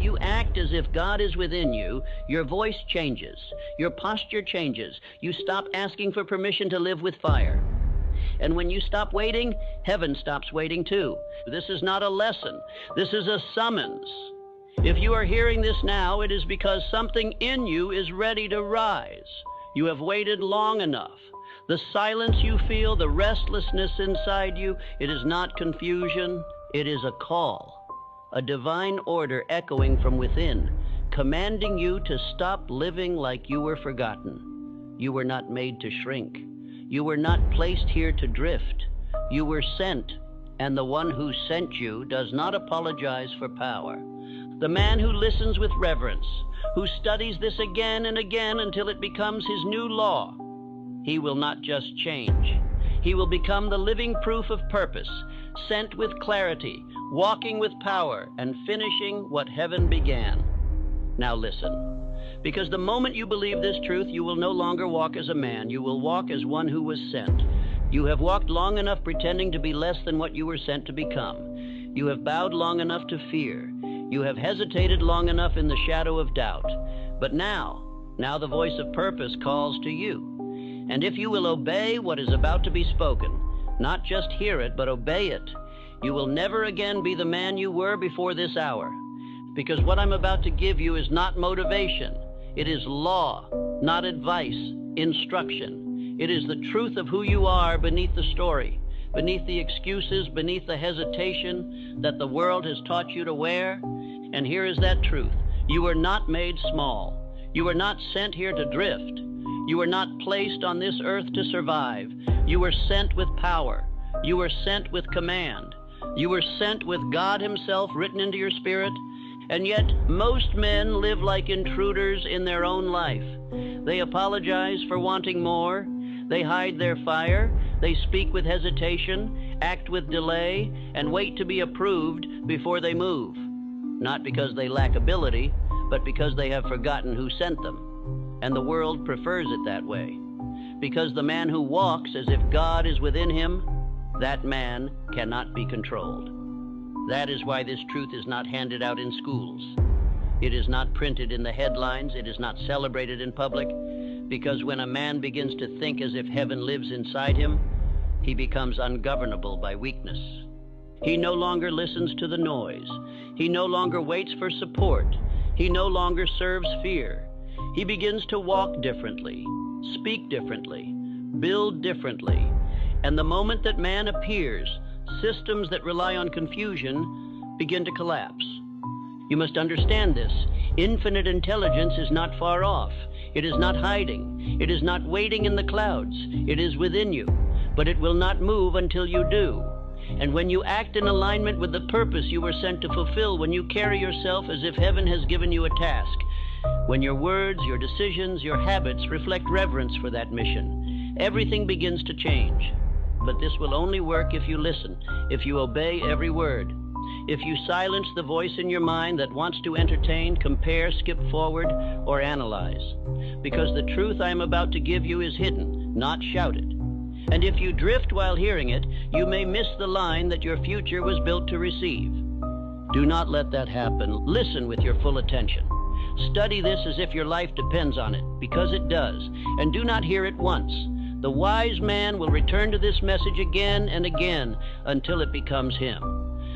you act as if God is within you, your voice changes, your posture changes. You stop asking for permission to live with fire. And when you stop waiting, heaven stops waiting too. This is not a lesson. This is a summons. If you are hearing this now, it is because something in you is ready to rise. You have waited long enough. The silence you feel, the restlessness inside you, it is not confusion. It is a call, a divine order echoing from within, commanding you to stop living like you were forgotten. You were not made to shrink. You were not placed here to drift. You were sent, and the one who sent you does not apologize for power. The man who listens with reverence, who studies this again and again until it becomes his new law, he will not just change. He will become the living proof of purpose, sent with clarity, walking with power, and finishing what heaven began. Now listen. Because the moment you believe this truth, you will no longer walk as a man. You will walk as one who was sent. You have walked long enough pretending to be less than what you were sent to become. You have bowed long enough to fear. You have hesitated long enough in the shadow of doubt. But now the voice of purpose calls to you. And if you will obey what is about to be spoken, not just hear it, but obey it, you will never again be the man you were before this hour. Because what I'm about to give you is not motivation. It is law, not advice, instruction. It is the truth of who you are beneath the story, beneath the excuses, beneath the hesitation that the world has taught you to wear. And here is that truth. You were not made small. You were not sent here to drift. You were not placed on this earth to survive. You were sent with power. You were sent with command. You were sent with God Himself written into your spirit. And yet, most men live like intruders in their own life. They apologize for wanting more. They hide their fire. They speak with hesitation, act with delay, and wait to be approved before they move. Not because they lack ability, but because they have forgotten who sent them. And the world prefers it that way. Because the man who walks as if God is within him, that man cannot be controlled. That is why this truth is not handed out in schools. It is not printed in the headlines. It is not celebrated in public. Because when a man begins to think as if heaven lives inside him, he becomes ungovernable by weakness. He no longer listens to the noise. He no longer waits for support. He no longer serves fear. He begins to walk differently, speak differently, build differently. And the moment that man appears, systems that rely on confusion begin to collapse. You must understand this. Infinite intelligence is not far off. It is not hiding. It is not waiting in the clouds. It is within you. But it will not move until you do. And when you act in alignment with the purpose you were sent to fulfill, when you carry yourself as if heaven has given you a task, when your words, your decisions, your habits reflect reverence for that mission, everything begins to change. But this will only work if you listen, if you obey every word. If you silence the voice in your mind that wants to entertain, compare, skip forward, or analyze. Because the truth I am about to give you is hidden, not shouted. And if you drift while hearing it, you may miss the line that your future was built to receive. Do not let that happen. Listen with your full attention. Study this as if your life depends on it, because it does. And do not hear it once. The wise man will return to this message again and again until it becomes him.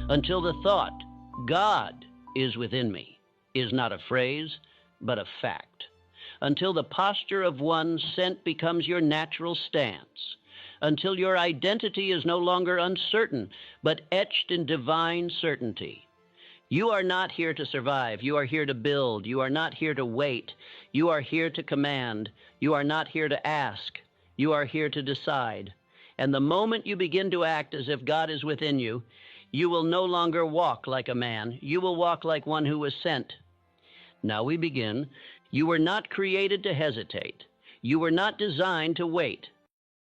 Until the thought, God is within me, is not a phrase, but a fact. Until the posture of one sent becomes your natural stance. Until your identity is no longer uncertain, but etched in divine certainty. You are not here to survive. You are here to build. You are not here to wait. You are here to command. You are not here to ask. You are here to decide. And the moment you begin to act as if God is within you, you will no longer walk like a man. You will walk like one who was sent. Now we begin. You were not created to hesitate. You were not designed to wait.